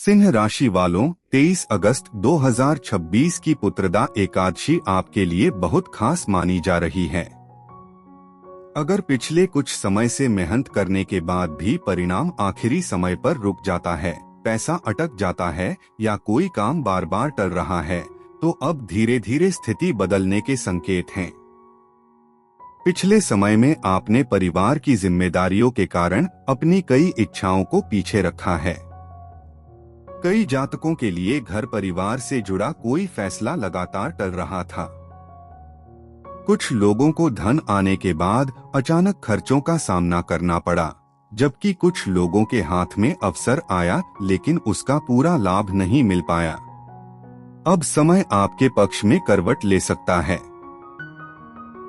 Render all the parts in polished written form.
सिंह राशि वालों, 23 अगस्त 2026 की पुत्रदा एकादशी आपके लिए बहुत खास मानी जा रही है। अगर पिछले कुछ समय से मेहनत करने के बाद भी परिणाम आखिरी समय पर रुक जाता है, पैसा अटक जाता है या कोई काम बार बार टल रहा है, तो अब धीरे धीरे स्थिति बदलने के संकेत हैं। पिछले समय में आपने परिवार की जिम्मेदारियों के कारण अपनी कई इच्छाओं को पीछे रखा है। कई जातकों के लिए घर परिवार से जुड़ा कोई फैसला लगातार टल रहा था। कुछ लोगों को धन आने के बाद अचानक खर्चों का सामना करना पड़ा, जबकि कुछ लोगों के हाथ में अवसर आया लेकिन उसका पूरा लाभ नहीं मिल पाया। अब समय आपके पक्ष में करवट ले सकता है।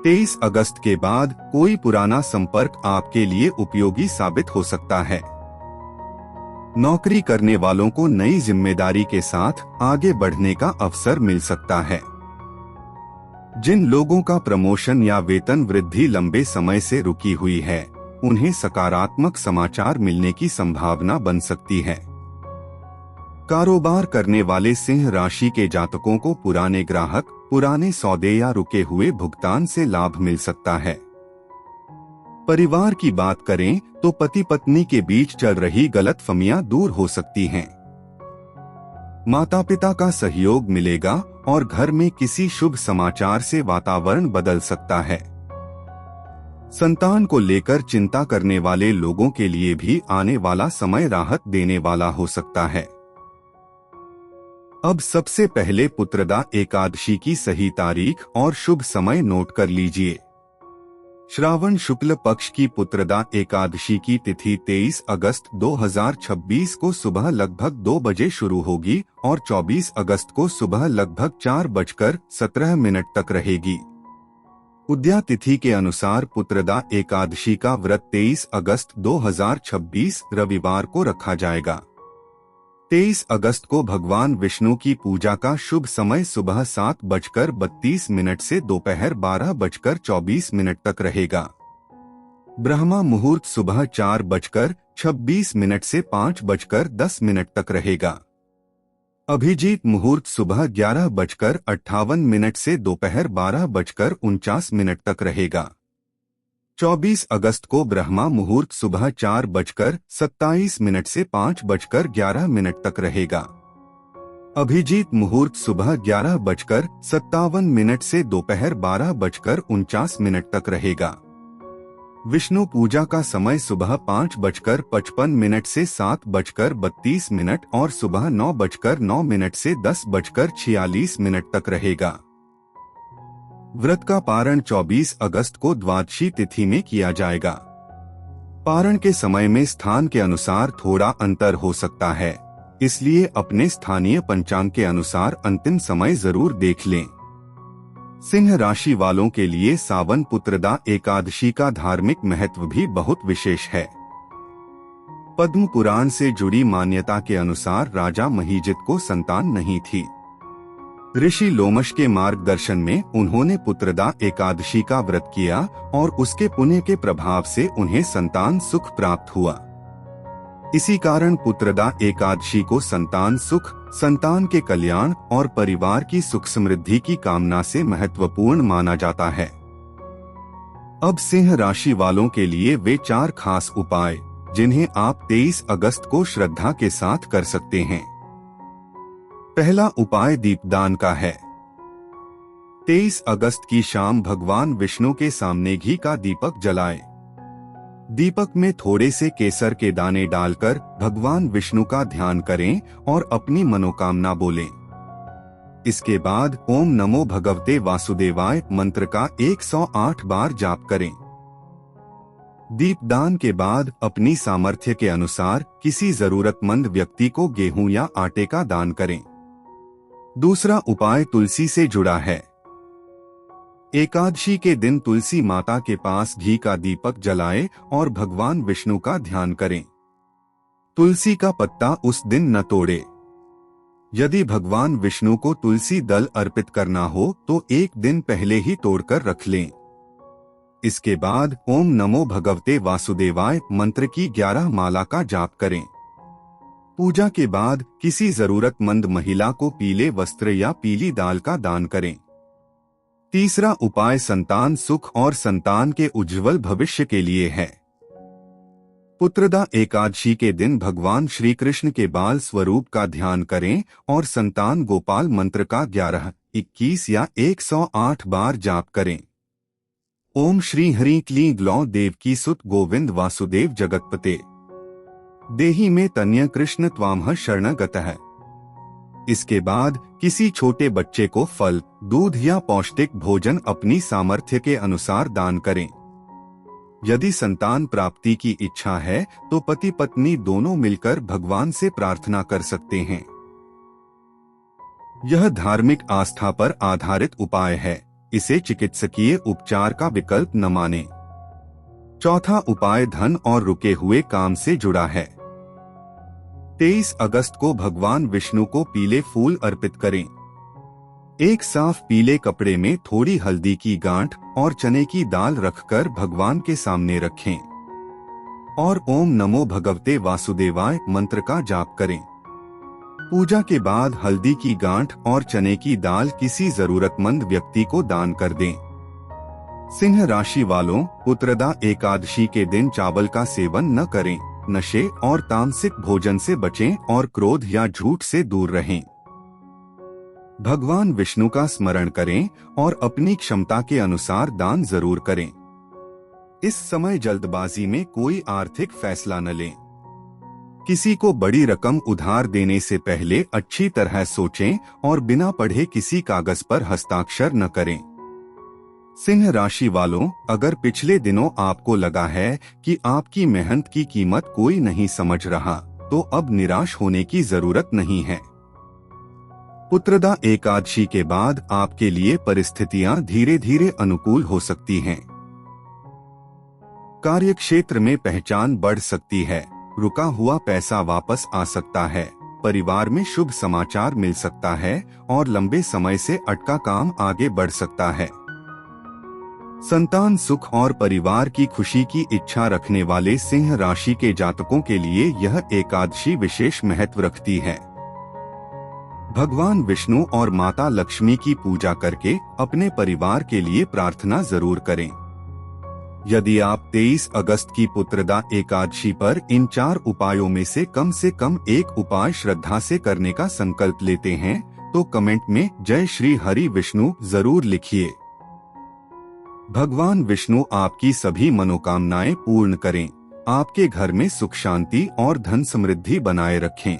23 अगस्त के बाद कोई पुराना संपर्क आपके लिए उपयोगी साबित हो सकता है। नौकरी करने वालों को नई जिम्मेदारी के साथ आगे बढ़ने का अवसर मिल सकता है। जिन लोगों का प्रमोशन या वेतन वृद्धि लंबे समय से रुकी हुई है, उन्हें सकारात्मक समाचार मिलने की संभावना बन सकती है। कारोबार करने वाले सिंह राशि के जातकों को पुराने ग्राहक, पुराने सौदे या रुके हुए भुगतान से लाभ मिल सकता है। परिवार की बात करें तो पति पत्नी के बीच चल रही गलतफहमियां दूर हो सकती हैं। माता पिता का सहयोग मिलेगा और घर में किसी शुभ समाचार से वातावरण बदल सकता है। संतान को लेकर चिंता करने वाले लोगों के लिए भी आने वाला समय राहत देने वाला हो सकता है। अब सबसे पहले पुत्रदा एकादशी की सही तारीख और शुभ समय नोट कर लीजिए। श्रावण शुक्ल पक्ष की पुत्रदा एकादशी की तिथि 23 अगस्त 2026 को सुबह लगभग 2 बजे शुरू होगी और 24 अगस्त को सुबह लगभग 4:17 तक रहेगी। उदया तिथि के अनुसार पुत्रदा एकादशी का व्रत 23 अगस्त 2026 रविवार को रखा जाएगा। 23 अगस्त को भगवान विष्णु की पूजा का शुभ समय सुबह 7:32 से दोपहर 12:24 तक रहेगा। ब्रह्मा मुहूर्त सुबह 4:26 से 5:10 तक रहेगा। अभिजीत मुहूर्त सुबह 11:58 से दोपहर 12:49 तक रहेगा। 24 अगस्त को ब्रह्मा मुहूर्त सुबह 4:27 से 5:11 तक रहेगा। अभिजीत मुहूर्त सुबह 11:57 से दोपहर 12:49 तक रहेगा। विष्णु पूजा का समय सुबह 5:55 से 7:32 और सुबह 9:09 से 10:46 तक रहेगा। व्रत का पारण 24 अगस्त को द्वादशी तिथि में किया जाएगा। पारण के समय में स्थान के अनुसार थोड़ा अंतर हो सकता है, इसलिए अपने स्थानीय पंचांग के अनुसार अंतिम समय जरूर देख लें। सिंह राशि वालों के लिए सावन पुत्रदा एकादशी का धार्मिक महत्व भी बहुत विशेष है। पद्म पुराण से जुड़ी मान्यता के अनुसार राजा महिजित को संतान नहीं थी। ऋषि लोमश के मार्गदर्शन में उन्होंने पुत्रदा एकादशी का व्रत किया और उसके पुण्य के प्रभाव से उन्हें संतान सुख प्राप्त हुआ। इसी कारण पुत्रदा एकादशी को संतान सुख, संतान के कल्याण और परिवार की सुख समृद्धि की कामना से महत्वपूर्ण माना जाता है। अब सिंह राशि वालों के लिए वे 4 खास उपाय जिन्हें आप 23 अगस्त को श्रद्धा के साथ कर सकते हैं। पहला उपाय दीपदान का है। 23 अगस्त की शाम भगवान विष्णु के सामने घी का दीपक जलाएं। दीपक में थोड़े से केसर के दाने डालकर भगवान विष्णु का ध्यान करें और अपनी मनोकामना बोलें। इसके बाद ओम नमो भगवते वासुदेवाय मंत्र का 108 बार जाप करें। दीपदान के बाद अपनी सामर्थ्य के अनुसार किसी जरूरतमंद व्यक्ति को गेहूं या आटे का दान करें। दूसरा उपाय तुलसी से जुड़ा है। एकादशी के दिन तुलसी माता के पास घी का दीपक जलाएं और भगवान विष्णु का ध्यान करें। तुलसी का पत्ता उस दिन न तोड़े। यदि भगवान विष्णु को तुलसी दल अर्पित करना हो तो एक दिन पहले ही तोड़कर रख लें। इसके बाद ओम नमो भगवते वासुदेवाय मंत्र की 11 माला का जाप करें। पूजा के बाद किसी जरूरतमंद महिला को पीले वस्त्र या पीली दाल का दान करें। तीसरा उपाय संतान सुख और संतान के उज्जवल भविष्य के लिए है। पुत्रदा एकादशी के दिन भगवान श्री कृष्ण के बाल स्वरूप का ध्यान करें और संतान गोपाल मंत्र का 11, 21 या 108 बार जाप करें। ओम श्री हरि क्लीं ग्लौं देवकी सुत गोविंद वासुदेव जगतपते देहि में तन्य कृष्ण त्वामह शरण गतः। इसके बाद किसी छोटे बच्चे को फल, दूध या पौष्टिक भोजन अपनी सामर्थ्य के अनुसार दान करें। यदि संतान प्राप्ति की इच्छा है तो पति पत्नी दोनों मिलकर भगवान से प्रार्थना कर सकते हैं। यह धार्मिक आस्था पर आधारित उपाय है, इसे चिकित्सकीय उपचार का विकल्प न मानें। चौथा उपाय धन और रुके हुए काम से जुड़ा है। 23 अगस्त को भगवान विष्णु को पीले फूल अर्पित करें। एक साफ पीले कपड़े में थोड़ी हल्दी की गांठ और चने की दाल रखकर भगवान के सामने रखें और ओम नमो भगवते वासुदेवाय मंत्र का जाप करें। पूजा के बाद हल्दी की गांठ और चने की दाल किसी जरूरतमंद व्यक्ति को दान कर दें। सिंह राशि वालों, पुत्रदा एकादशी के दिन चावल का सेवन न करें, नशे और तामसिक भोजन से बचें और क्रोध या झूठ से दूर रहें। भगवान विष्णु का स्मरण करें और अपनी क्षमता के अनुसार दान जरूर करें। इस समय जल्दबाजी में कोई आर्थिक फैसला न लें। किसी को बड़ी रकम उधार देने से पहले अच्छी तरह सोचें और बिना पढ़े किसी कागज पर हस्ताक्षर न करें। सिंह राशि वालों, अगर पिछले दिनों आपको लगा है कि आपकी मेहनत की कीमत कोई नहीं समझ रहा, तो अब निराश होने की जरूरत नहीं है। पुत्रदा एकादशी के बाद आपके लिए परिस्थितियां धीरे धीरे अनुकूल हो सकती हैं। कार्यक्षेत्र में पहचान बढ़ सकती है, रुका हुआ पैसा वापस आ सकता है, परिवार में शुभ समाचार मिल सकता है और लंबे समय से अटका काम आगे बढ़ सकता है। संतान सुख और परिवार की खुशी की इच्छा रखने वाले सिंह राशि के जातकों के लिए यह एकादशी विशेष महत्व रखती है। भगवान विष्णु और माता लक्ष्मी की पूजा करके अपने परिवार के लिए प्रार्थना जरूर करें। यदि आप 23 अगस्त की पुत्रदा एकादशी पर इन 4 उपायों में से कम एक उपाय श्रद्धा से करने का संकल्प लेते हैं तो कमेंट में जय श्री हरि विष्णु जरूर लिखिए। भगवान विष्णु आपकी सभी मनोकामनाएं पूर्ण करें, आपके घर में सुख शांति और धन समृद्धि बनाए रखें।